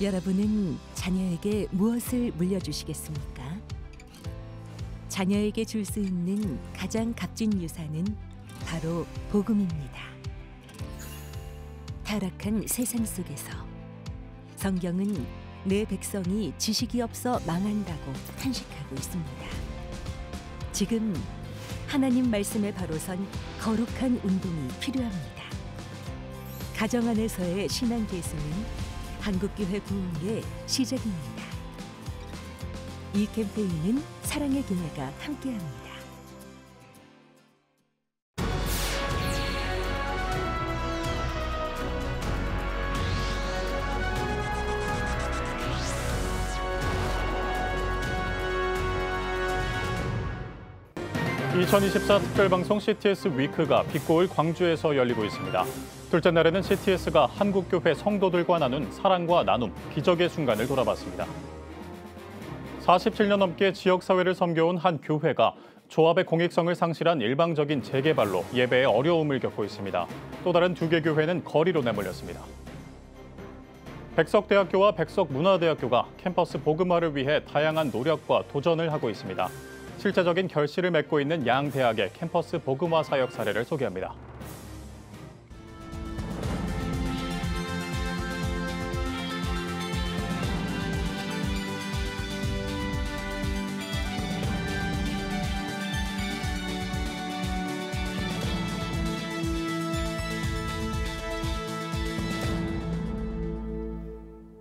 여러분은 자녀에게 무엇을 물려주시겠습니까? 자녀에게 줄 수 있는 가장 값진 유산은 바로 복음입니다. 타락한 세상 속에서 성경은 내 백성이 지식이 없어 망한다고 탄식하고 있습니다. 지금 하나님 말씀에 바로 선 거룩한 운동이 필요합니다. 가정 안에서의 신앙 계승은 한국교회 부흥의 시작입니다. 이 캠페인은 사랑의 교회가 함께합니다. (2024) 특별방송 CTS 위크가 빛고울 광주에서 열리고 있습니다. 둘째 날에는 CTS가 한국교회 성도들과 나눈 사랑과 나눔, 기적의 순간을 돌아봤습니다. 47년 넘게 지역사회를 섬겨온 한 교회가 조합의 공익성을 상실한 일방적인 재개발로 예배에 어려움을 겪고 있습니다. 또 다른 두 개 교회는 거리로 내몰렸습니다. 백석대학교와 백석문화대학교가 캠퍼스 복음화를 위해 다양한 노력과 도전을 하고 있습니다. 실제적인 결실을 맺고 있는 양 대학의 캠퍼스 복음화 사역 사례를 소개합니다.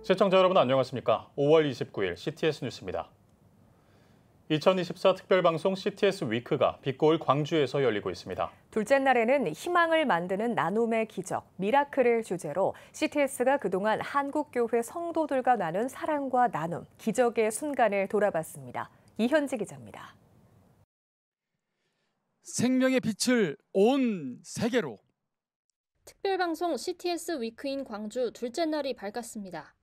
시청자 여러분 안녕하십니까? 5월 29일 CTS 뉴스입니다. 2024 특별방송 CTS 위크가 빛고울 광주에서 열리고 있습니다. 둘째 날에는 희망을 만드는 나눔의 기적, 미라클을 주제로 CTS가 그동안 한국교회 성도들과 나눈 사랑과 나눔, 기적의 순간을 돌아봤습니다. 이현지 기자입니다. 생명의 빛을 온 세계로. 특별방송 CTS 위크인 광주 둘째 날이 밝았습니다.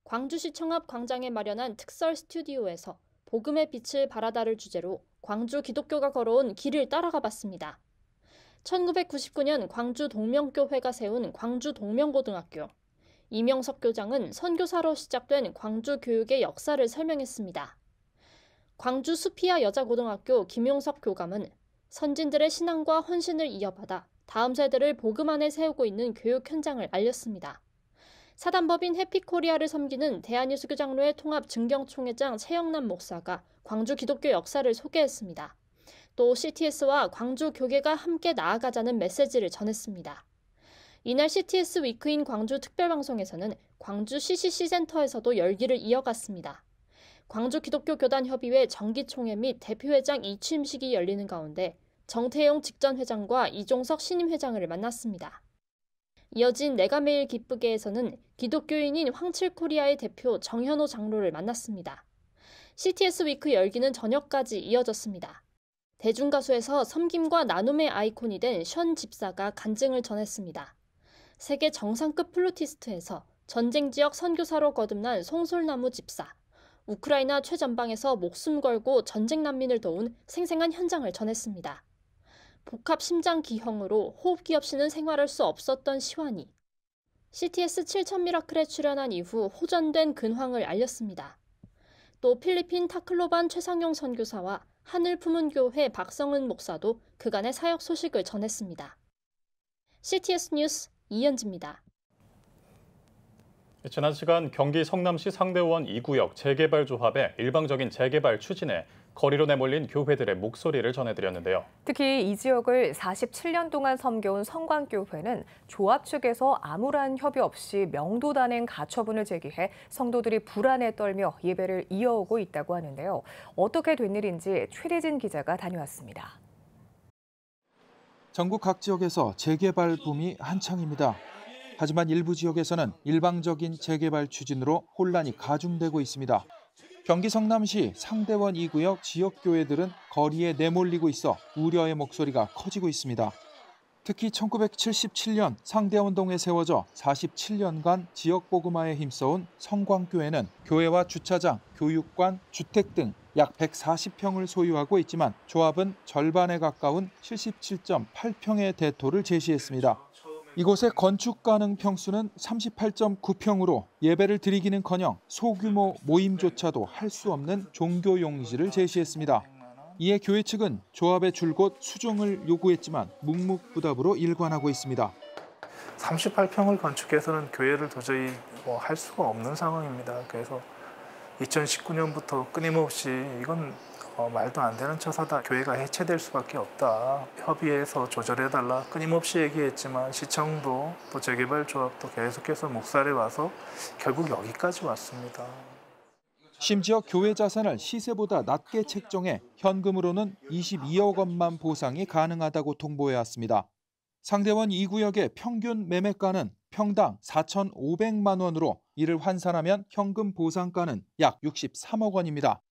광주시청 앞 광장에 마련한 특설 스튜디오에서 복음의 빛을 발하다를 주제로 광주 기독교가 걸어온 길을 따라가 봤습니다. 1999년 광주 동명교회가 세운 광주 동명고등학교. 이명석 교장은 선교사로 시작된 광주 교육의 역사를 설명했습니다. 광주 수피아 여자고등학교 김용석 교감은 선진들의 신앙과 헌신을 이어받아 다음 세대를 복음 안에 세우고 있는 교육 현장을 알렸습니다. 사단법인 해피코리아를 섬기는 대한예수교장로회 통합 증경총회장 최영남 목사가 광주 기독교 역사를 소개했습니다. 또 CTS와 광주 교계가 함께 나아가자는 메시지를 전했습니다. 이날 CTS 위크인 광주 특별방송에서는 광주 CCC 센터에서도 열기를 이어갔습니다. 광주 기독교 교단협의회 정기총회 및 대표회장 이취임식이 열리는 가운데 정태용 직전회장과 이종석 신임회장을 만났습니다. 이어진 내가 매일 기쁘게에서는 기독교인인 황칠코리아의 대표 정현호 장로를 만났습니다. CTS 위크 열기는 저녁까지 이어졌습니다. 대중가수에서 섬김과 나눔의 아이콘이 된 션 집사가 간증을 전했습니다. 세계 정상급 플루티스트에서 전쟁 지역 선교사로 거듭난 송솔나무 집사, 우크라이나 최전방에서 목숨 걸고 전쟁 난민을 도운 생생한 현장을 전했습니다. 복합 심장 기형으로 호흡기 없이는 생활할 수 없었던 시완이 CTS 7천 미라클에 출연한 이후 호전된 근황을 알렸습니다. 또 필리핀 타클로반 최상용 선교사와 하늘 품은 교회 박성은 목사도 그간의 사역 소식을 전했습니다. CTS 뉴스 이현지입니다. 지난 시간 경기 성남시 상대원 2구역 재개발 조합의 일방적인 재개발 추진에 거리로 내몰린 교회들의 목소리를 전해드렸는데요. 특히 이 지역을 47년 동안 섬겨온 성광교회는 조합 측에서 아무런 협의 없이 명도단행 가처분을 제기해 성도들이 불안에 떨며 예배를 이어오고 있다고 하는데요. 어떻게 된 일인지 최대진 기자가 다녀왔습니다. 전국 각 지역에서 재개발 붐이 한창입니다. 하지만 일부 지역에서는 일방적인 재개발 추진으로 혼란이 가중되고 있습니다. 경기 성남시 상대원 2구역 지역교회들은 거리에 내몰리고 있어 우려의 목소리가 커지고 있습니다. 특히 1977년 상대원동에 세워져 47년간 지역 복음화에 힘써온 성광교회는 교회와 주차장, 교육관, 주택 등 약 140평을 소유하고 있지만 조합은 절반에 가까운 77.8평의 대토를 제시했습니다. 이곳의 건축 가능 평수는 38.9평으로 예배를 드리기는커녕 소규모 모임조차도 할 수 없는 종교 용지를 제시했습니다. 이에 교회 측은 조합의 줄곧 수정을 요구했지만 묵묵부답으로 일관하고 있습니다. 38평을 건축해서는 교회를 도저히 할 수가 없는 상황입니다. 그래서 2019년부터 끊임없이 이건 말도 안 되는 처사다. 교회가 해체될 수밖에 없다. 협의해서 조절해달라. 끊임없이 얘기했지만 시청도 또 재개발조합도 계속해서 묵살해 와서 결국 여기까지 왔습니다. 심지어 교회 자산을 시세보다 낮게 책정해 현금으로는 22억 원만 보상이 가능하다고 통보해왔습니다. 상대원 2구역의 평균 매매가는 평당 4,500만 원으로 이를 환산하면 현금 보상가는 약 63억 원입니다.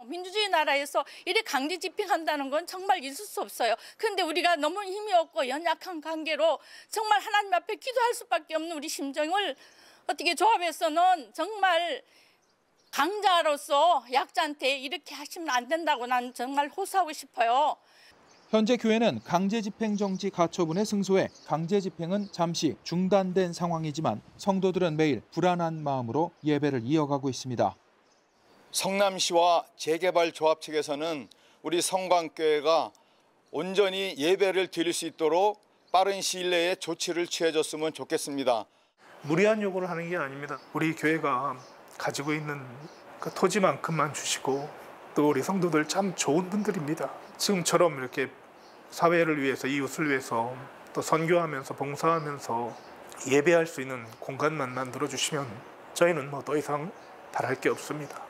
민주주의 나라에서 이렇게 강제 집행한다는 건 정말 있을 수 없어요. 그런데 우리가 너무 힘이 없고 연약한 관계로 정말 하나님 앞에 기도할 수밖에 없는 우리 심정을 어떻게 조합에서는 정말 강자로서 약자한테 이렇게 하시면 안 된다고 난 정말 호소하고 싶어요. 현재 교회는 강제 집행 정지 가처분에 승소해 강제 집행은 잠시 중단된 상황이지만 성도들은 매일 불안한 마음으로 예배를 이어가고 있습니다. 성남시와 재개발조합 측에서는 우리 성광교회가 온전히 예배를 드릴 수 있도록 빠른 시일 내에 조치를 취해줬으면 좋겠습니다. 무리한 요구를 하는 게 아닙니다. 우리 교회가 가지고 있는 그 토지만큼만 주시고 또 우리 성도들 참 좋은 분들입니다. 지금처럼 이렇게 사회를 위해서 이웃을 위해서 또 선교하면서 봉사하면서 예배할 수 있는 공간만 만들어주시면 저희는 더 이상 바랄 게 없습니다.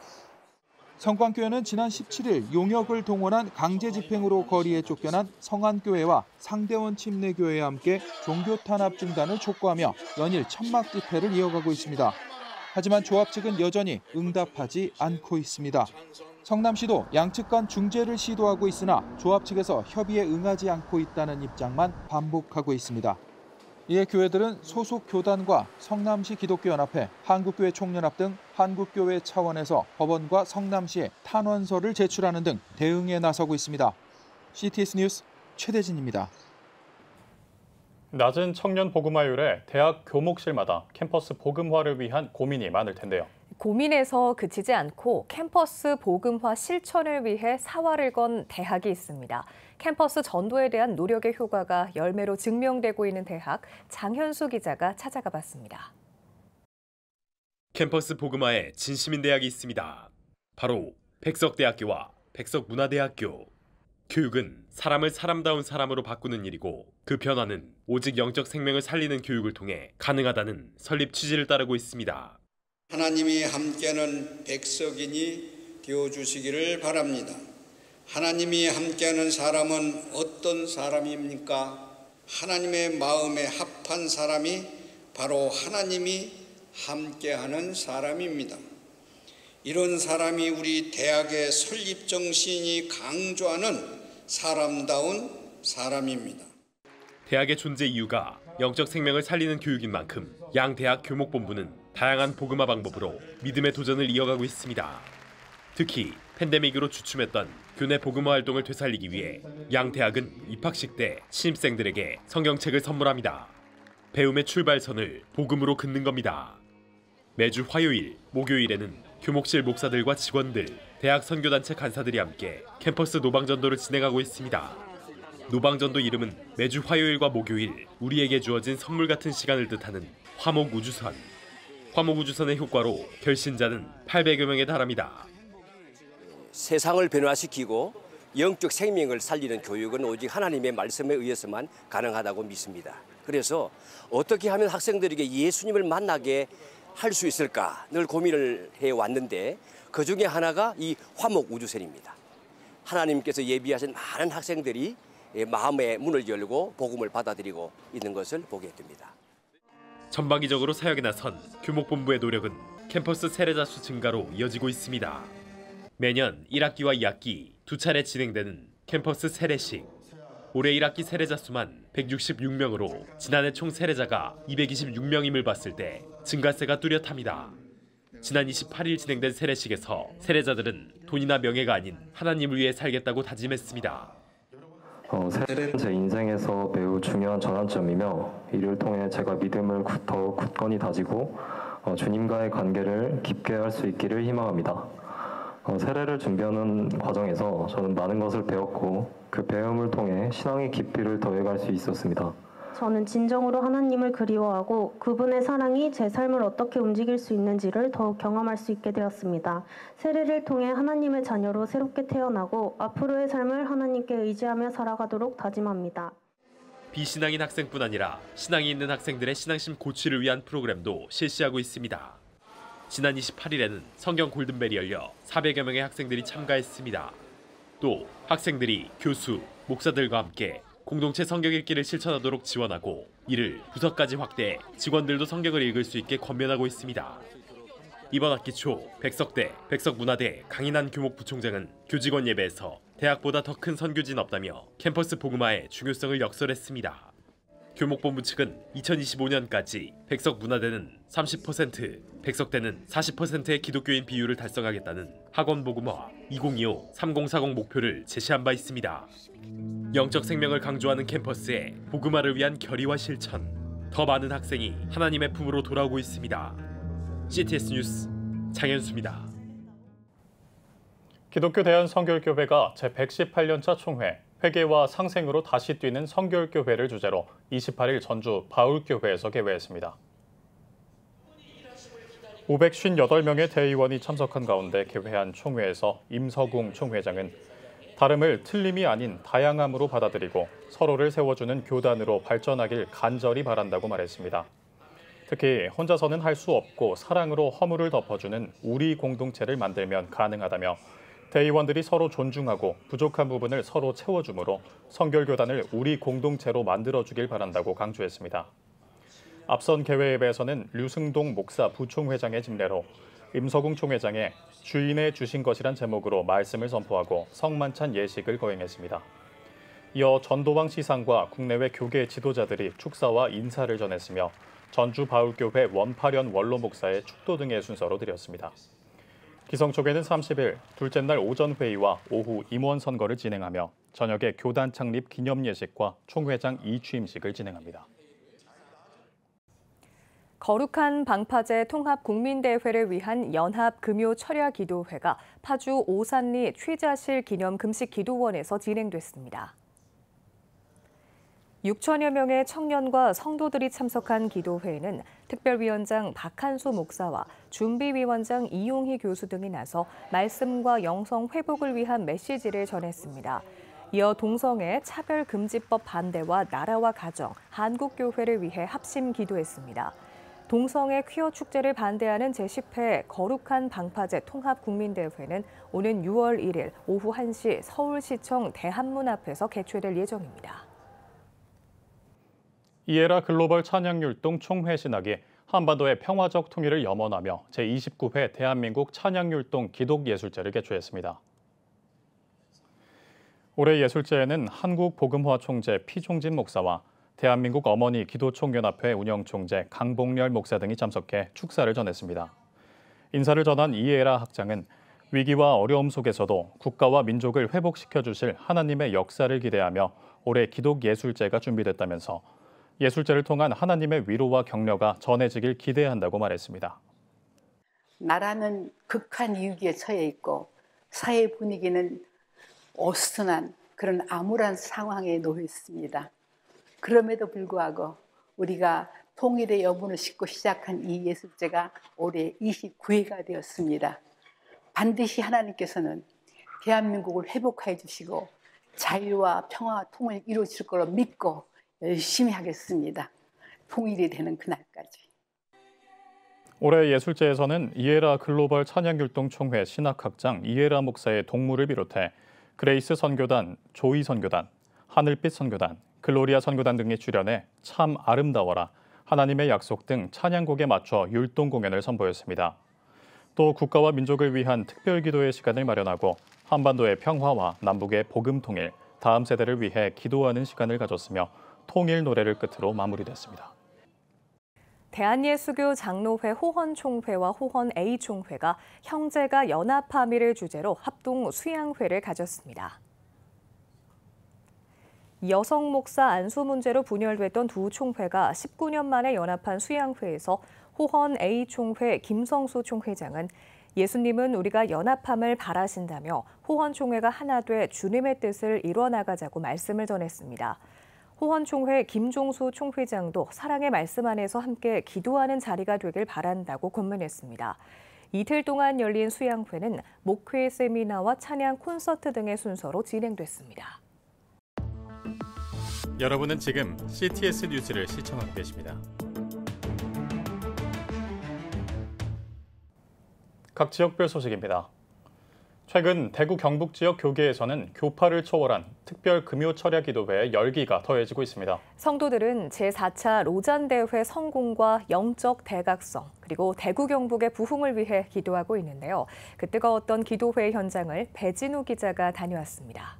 성광교회는 지난 17일 용역을 동원한 강제 집행으로 거리에 쫓겨난 성안교회와 상대원 침례교회와 함께 종교 탄압 중단을 촉구하며 연일 천막 집회를 이어가고 있습니다. 하지만 조합 측은 여전히 응답하지 않고 있습니다. 성남시도 양측 간 중재를 시도하고 있으나 조합 측에서 협의에 응하지 않고 있다는 입장만 반복하고 있습니다. 이에 교회들은 소속 교단과 성남시 기독교연합회, 한국교회 총연합 등 한국교회 차원에서 법원과 성남시에 탄원서를 제출하는 등 대응에 나서고 있습니다. CTS 뉴스 최대진입니다. 낮은 청년 복음화율에 대학 교목실마다 캠퍼스 복음화를 위한 고민이 많을 텐데요. 고민에서 그치지 않고 캠퍼스 복음화 실천을 위해 사활을 건 대학이 있습니다. 캠퍼스 전도에 대한 노력의 효과가 열매로 증명되고 있는 대학, 장현수 기자가 찾아가 봤습니다. 캠퍼스 복음화에 진심인 대학이 있습니다. 바로 백석대학교와 백석문화대학교. 교육은 사람을 사람다운 사람으로 바꾸는 일이고 그 변화는 오직 영적 생명을 살리는 교육을 통해 가능하다는 설립 취지를 따르고 있습니다. 하나님이 함께하는 백석인이 되어주시기를 바랍니다. 하나님이 함께하는 사람은 어떤 사람입니까? 하나님의 마음에 합한 사람이 바로 하나님이 함께하는 사람입니다. 이런 사람이 우리 대학의 설립 정신이 강조하는 사람다운 사람입니다. 대학의 존재 이유가 영적 생명을 살리는 교육인 만큼 양 대학 교목본부는 다양한 복음화 방법으로 믿음의 도전을 이어가고 있습니다. 특히 팬데믹으로 주춤했던 교내 복음화 활동을 되살리기 위해 양 대학은 입학식 때 신입생들에게 성경책을 선물합니다. 배움의 출발선을 복음으로 긋는 겁니다. 매주 화요일, 목요일에는 교목실 목사들과 직원들, 대학 선교단체 간사들이 함께 캠퍼스 노방전도를 진행하고 있습니다. 노방전도 이름은 매주 화요일과 목요일 우리에게 주어진 선물 같은 시간을 뜻하는 화목우주선. 화목우주선의 효과로 결신자는 800여 명에 달합니다. 세상을 변화시키고 영적 생명을 살리는 교육은 오직 하나님의 말씀에 의해서만 가능하다고 믿습니다. 그래서 어떻게 하면 학생들에게 예수님을 만나게 할 수 있을까 늘 고민을 해왔는데 그중에 하나가 이 화목우주선입니다. 하나님께서 예비하신 많은 학생들이 마음의 문을 열고 복음을 받아들이고 있는 것을 보게 됩니다. 전방위적으로 사역에 나선 교목본부의 노력은 캠퍼스 세례자 수 증가로 이어지고 있습니다. 매년 1학기와 2학기 두 차례 진행되는 캠퍼스 세례식. 올해 1학기 세례자 수만 166명으로 지난해 총 세례자가 226명임을 봤을 때 증가세가 뚜렷합니다. 지난 28일 진행된 세례식에서 세례자들은 돈이나 명예가 아닌 하나님을 위해 살겠다고 다짐했습니다. 세례는 제 인생에서 매우 중요한 전환점이며 이를 통해 제가 믿음을 더 굳건히 다지고 주님과의 관계를 깊게 할 수 있기를 희망합니다. 세례를 준비하는 과정에서 저는 많은 것을 배웠고 그 배움을 통해 신앙의 깊이를 더해갈 수 있었습니다. 저는 진정으로 하나님을 그리워하고 그분의 사랑이 제 삶을 어떻게 움직일 수 있는지를 더욱 경험할 수 있게 되었습니다. 세례를 통해 하나님의 자녀로 새롭게 태어나고 앞으로의 삶을 하나님께 의지하며 살아가도록 다짐합니다. 비신앙인 학생뿐 아니라 신앙이 있는 학생들의 신앙심 고취를 위한 프로그램도 실시하고 있습니다. 지난 28일에는 성경 골든벨이 열려 400여 명의 학생들이 참가했습니다. 또 학생들이 교수, 목사들과 함께 공동체 성경 읽기를 실천하도록 지원하고 이를 부서까지 확대해 직원들도 성경을 읽을 수 있게 권면하고 있습니다. 이번 학기 초 백석대, 백석문화대 강인한 교목부총장은 교직원 예배에서 대학보다 더 큰 선교지는 없다며 캠퍼스 복음화의 중요성을 역설했습니다. 교목본부 측은 2025년까지 백석문화대는 30%, 백석대는 40%의 기독교인 비율을 달성하겠다는 학원복음화 2025-3040 목표를 제시한 바 있습니다. 영적 생명을 강조하는 캠퍼스에 복음화를 위한 결의와 실천, 더 많은 학생이 하나님의 품으로 돌아오고 있습니다. CTS 뉴스 장현수입니다. 기독교 대한성결교회가 제118년차 총회, 회개와 상생으로 다시 뛰는 성결교회를 주제로 28일 전주 바울교회에서 개회했습니다. 558명의 대의원이 참석한 가운데 개회한 총회에서 임서궁 총회장은 다름을 틀림이 아닌 다양함으로 받아들이고 서로를 세워주는 교단으로 발전하길 간절히 바란다고 말했습니다. 특히 혼자서는 할 수 없고 사랑으로 허물을 덮어주는 우리 공동체를 만들면 가능하다며 대의원들이 서로 존중하고 부족한 부분을 서로 채워주므로 성결교단을 우리 공동체로 만들어주길 바란다고 강조했습니다. 앞선 개회 예배에서는 류승동 목사 부총회장의 집례로 임서궁 총회장의 주인의 주신 것이란 제목으로 말씀을 선포하고 성만찬 예식을 거행했습니다. 이어 전도왕 시상과 국내외 교계 지도자들이 축사와 인사를 전했으며 전주 바울교회 원파련 원로 목사의 축도 등의 순서로 드렸습니다. 기성총회는 30일 둘째 날 오전 회의와 오후 임원 선거를 진행하며 저녁에 교단 창립 기념 예식과 총회장 이취임식을 진행합니다. 거룩한 방파제 통합국민대회를 위한 연합금요철야기도회가 파주 오산리 최자실 기념 금식기도원에서 진행됐습니다. 6천여 명의 청년과 성도들이 참석한 기도회에는 특별위원장 박한수 목사와 준비위원장 이용희 교수 등이 나서 말씀과 영성 회복을 위한 메시지를 전했습니다. 이어 동성애 차별금지법 반대와 나라와 가정, 한국교회를 위해 합심 기도했습니다. 동성애 퀴어 축제를 반대하는 제10회 거룩한 방파제 통합국민대회는 오는 6월 1일 오후 1시 서울시청 대한문 앞에서 개최될 예정입니다. 이에라 글로벌 찬양율동 총회 신학이 한반도의 평화적 통일을 염원하며 제29회 대한민국 찬양율동 기독예술제를 개최했습니다. 올해 예술제에는 한국복음화 총재 피종진 목사와 대한민국 어머니 기도총연합회 운영총재 강봉렬 목사 등이 참석해 축사를 전했습니다. 인사를 전한 이에라 학장은 위기와 어려움 속에서도 국가와 민족을 회복시켜 주실 하나님의 역사를 기대하며 올해 기독예술제가 준비됐다면서 예술제를 통한 하나님의 위로와 격려가 전해지길 기대한다고 말했습니다. 나라는 극한 위기에 처해 있고 사회 분위기는 어수선한 그런 암울한 상황에 놓여 있습니다. 그럼에도 불구하고 우리가 통일의 여분을 싣고 시작한 이 예술제가 올해 29회가 되었습니다. 반드시 하나님께서는 대한민국을 회복해 주시고 자유와 평화와 통일을 이루어 주실 거로 믿고 열심히 하겠습니다. 통일이 되는 그날까지. 올해 예술제에서는 이에라 글로벌 찬양율동 총회 신학학장 이에라 목사의 동무를 비롯해 그레이스 선교단, 조이 선교단, 하늘빛 선교단, 글로리아 선교단 등이 출연해 참 아름다워라, 하나님의 약속 등 찬양곡에 맞춰 율동 공연을 선보였습니다. 또 국가와 민족을 위한 특별 기도의 시간을 마련하고 한반도의 평화와 남북의 복음 통일, 다음 세대를 위해 기도하는 시간을 가졌으며 통일 노래를 끝으로 마무리됐습니다. 대한예수교 장로회 호헌총회와 호헌 A총회가 형제가 연합함의를 주제로 합동 수양회를 가졌습니다. 여성 목사 안수 문제로 분열됐던 두 총회가 19년 만에 연합한 수양회에서 호헌 A총회 김성수 총회장은 예수님은 우리가 연합함을 바라신다며 호헌 총회가 하나 돼 주님의 뜻을 이뤄나가자고 말씀을 전했습니다. 호헌 총회 김종수 총회장도 사랑의 말씀 안에서 함께 기도하는 자리가 되길 바란다고 권면했습니다. 이틀 동안 열린 수양회는 목회 세미나와 찬양 콘서트 등의 순서로 진행됐습니다. 여러분은 지금 CTS 뉴스를 시청하고 계십니다. 각 지역별 소식입니다. 최근 대구 경북 지역 교계에서는 교파를 초월한 특별 금요 철야 기도회의 열기가 더해지고 있습니다. 성도들은 제4차 로잔대회 성공과 영적 대각성 그리고 대구 경북의 부흥을 위해 기도하고 있는데요. 그 뜨거웠던 기도회 현장을 배진우 기자가 다녀왔습니다.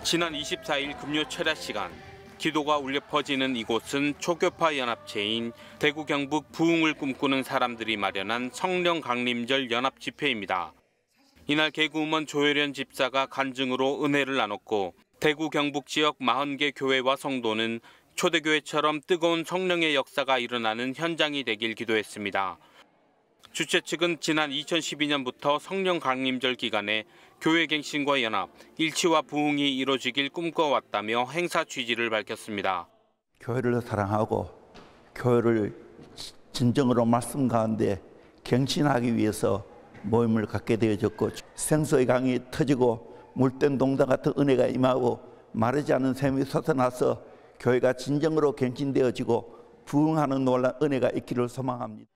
지난 24일 금요 철야 시간 기도가 울려 퍼지는 이곳은 초교파 연합체인 대구 경북 부흥을 꿈꾸는 사람들이 마련한 성령 강림절 연합 집회입니다. 이날 개구음원 조혜련 집사가 간증으로 은혜를 나눴고 대구 경북 지역 40개 교회와 성도는 초대교회처럼 뜨거운 성령의 역사가 일어나는 현장이 되길 기도했습니다. 주최 측은 지난 2012년부터 성령 강림절 기간에 교회 갱신과 연합, 일치와 부흥이 이루어지길 꿈꿔왔다며 행사 취지를 밝혔습니다. 교회를 사랑하고 교회를 진정으로 말씀 가운데 갱신하기 위해서 모임을 갖게 되어졌고 생수의 강이 터지고 물된 동자 같은 은혜가 임하고 마르지 않은 샘이 솟아나서 교회가 진정으로 갱신되어지고 부흥하는 놀라운 은혜가 있기를 소망합니다.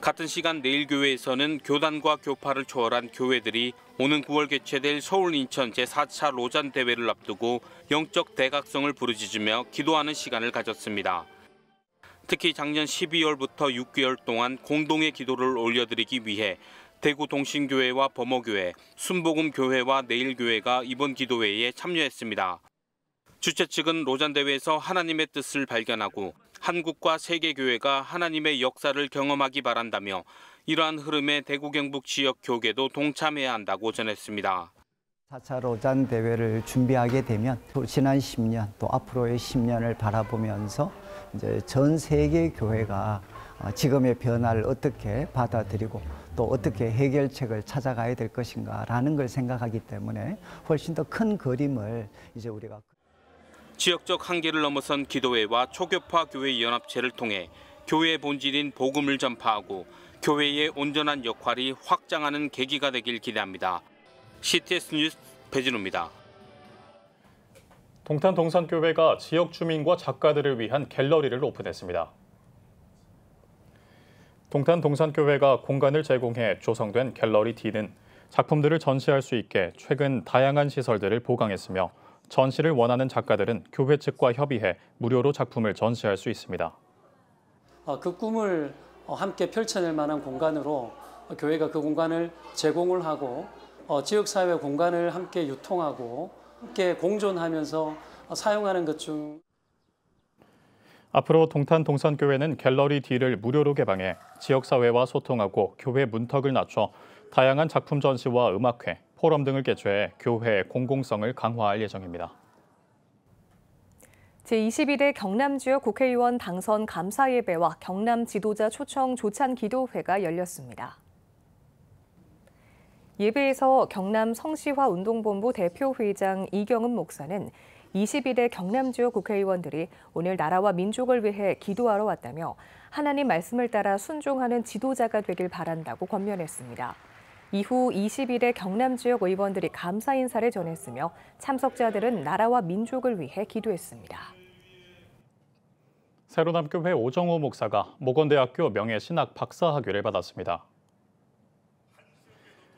같은 시간 내일교회에서는 교단과 교파를 초월한 교회들이 오는 9월 개최될 서울 인천 제4차 로잔 대회를 앞두고 영적 대각성을 부르짖으며 기도하는 시간을 가졌습니다. 특히 작년 12월부터 6개월 동안 공동의 기도를 올려드리기 위해 대구 동신교회와 범어교회, 순복음교회와 내일교회가 이번 기도회에 참여했습니다. 주최 측은 로잔 대회에서 하나님의 뜻을 발견하고 한국과 세계교회가 하나님의 역사를 경험하기 바란다며 이러한 흐름에 대구 경북 지역 교계도 동참해야 한다고 전했습니다. 4차 로잔 대회를 준비하게 되면 지난 10년 또 앞으로의 10년을 바라보면서 이제 전 세계 교회가 지금의 변화를 어떻게 받아들이고 또 어떻게 해결책을 찾아가야 될 것인가라는 걸 생각하기 때문에 훨씬 더 큰 그림을 이제 우리가 지역적 한계를 넘어선 기도회와 초교파 교회 연합체를 통해 교회의 본질인 복음을 전파하고 교회의 온전한 역할이 확장하는 계기가 되길 기대합니다. CTS 뉴스 배진우입니다. 동탄 동산교회가 지역 주민과 작가들을 위한 갤러리를 오픈했습니다. 동탄 동산교회가 공간을 제공해 조성된 갤러리 D는 작품들을 전시할 수 있게 최근 다양한 시설들을 보강했으며 전시를 원하는 작가들은 교회 측과 협의해 무료로 작품을 전시할 수 있습니다. 그 꿈을 함께 펼쳐낼 만한 공간으로 교회가 그 공간을 제공을 하고 지역사회 공간을 함께 유통하고 함께 공존하면서 사용하는 것 중 앞으로 동탄 동산교회는 갤러리 D를 무료로 개방해 지역사회와 소통하고 교회 문턱을 낮춰 다양한 작품 전시와 음악회, 포럼 등을 개최해 교회의 공공성을 강화할 예정입니다. 제22대 경남지역 국회의원 당선 감사예배와 경남 지도자 초청 조찬 기도회가 열렸습니다. 예배에서 경남 성시화 운동본부 대표회장 이경은 목사는 22대 경남지역 국회의원들이 오늘 나라와 민족을 위해 기도하러 왔다며 하나님 말씀을 따라 순종하는 지도자가 되길 바란다고 권면했습니다. 이후 22대 경남지역 의원들이 감사 인사를 전했으며 참석자들은 나라와 민족을 위해 기도했습니다. 세로남교회 오정호 목사가 모건대학교 명예신학 박사학위를 받았습니다.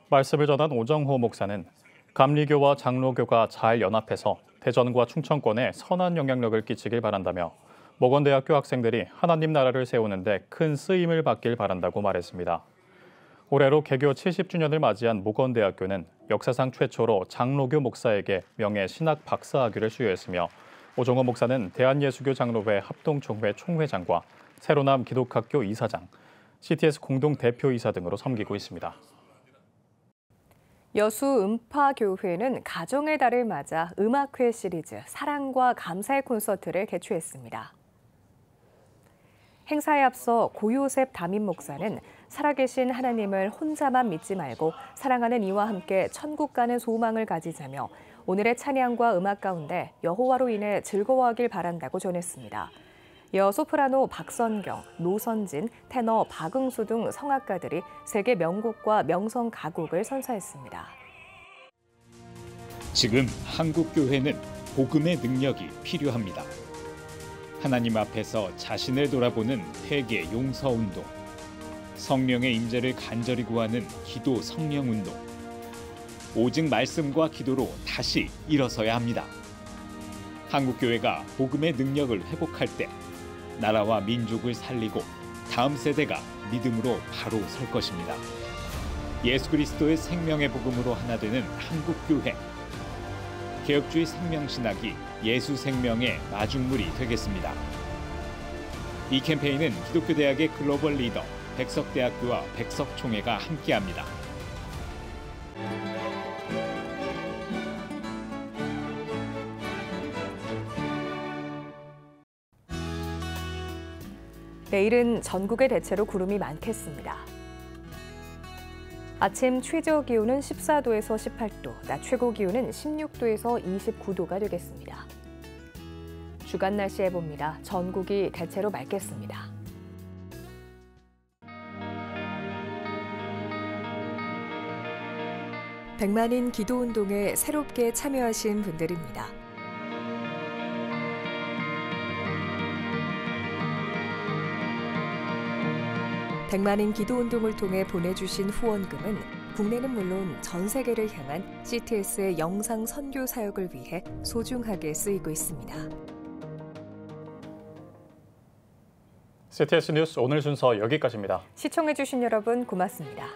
말씀을 전한 오정호 목사는 감리교와 장로교가 잘 연합해서 대전과 충청권에 선한 영향력을 끼치길 바란다며 모건대학교 학생들이 하나님 나라를 세우는 데 큰 쓰임을 받길 바란다고 말했습니다. 올해로 개교 70주년을 맞이한 모건대학교는 역사상 최초로 장로교 목사에게 명예신학 박사학위를 수여했으며 오정호 목사는 대한예수교 장로회 합동총회 총회장과 세로남 기독학교 이사장, CTS 공동대표이사 등으로 섬기고 있습니다. 여수 음파교회는 가정의 달을 맞아 음악회 시리즈 사랑과 감사의 콘서트를 개최했습니다. 행사에 앞서 고요셉 담임 목사는 살아계신 하나님을 혼자만 믿지 말고 사랑하는 이와 함께 천국 가는 소망을 가지자며 오늘의 찬양과 음악 가운데 여호와로 인해 즐거워하길 바란다고 전했습니다. 이어 소프라노 박선경, 노선진, 테너 박응수 등 성악가들이 세계 명곡과 명성 가곡을 선사했습니다. 지금 한국 교회는 복음의 능력이 필요합니다. 하나님 앞에서 자신을 돌아보는 회개 용서 운동, 성령의 임재를 간절히 구하는 기도 성령 운동, 오직 말씀과 기도로 다시 일어서야 합니다. 한국 교회가 복음의 능력을 회복할 때 나라와 민족을 살리고 다음 세대가 믿음으로 바로 설 것입니다. 예수 그리스도의 생명의 복음으로 하나 되는 한국 교회. 개혁주의 생명신학이 예수 생명의 마중물이 되겠습니다. 이 캠페인은 기독교대학의 글로벌 리더 백석대학교와 백석총회가 함께합니다. 내일은 전국에 대체로 구름이 많겠습니다. 아침 최저 기온은 14도에서 18도, 낮 최고 기온은 16도에서 29도가 되겠습니다. 주간 날씨 해봅니다. 전국이 대체로 맑겠습니다. 백만인 기도운동에 새롭게 참여하신 분들입니다. 백만인 기도운동을 통해 보내주신 후원금은 국내는 물론 전 세계를 향한 CTS의 영상 선교 사역을 위해 소중하게 쓰이고 있습니다. CTS 뉴스 오늘 순서 여기까지입니다. 시청해주신 여러분 고맙습니다.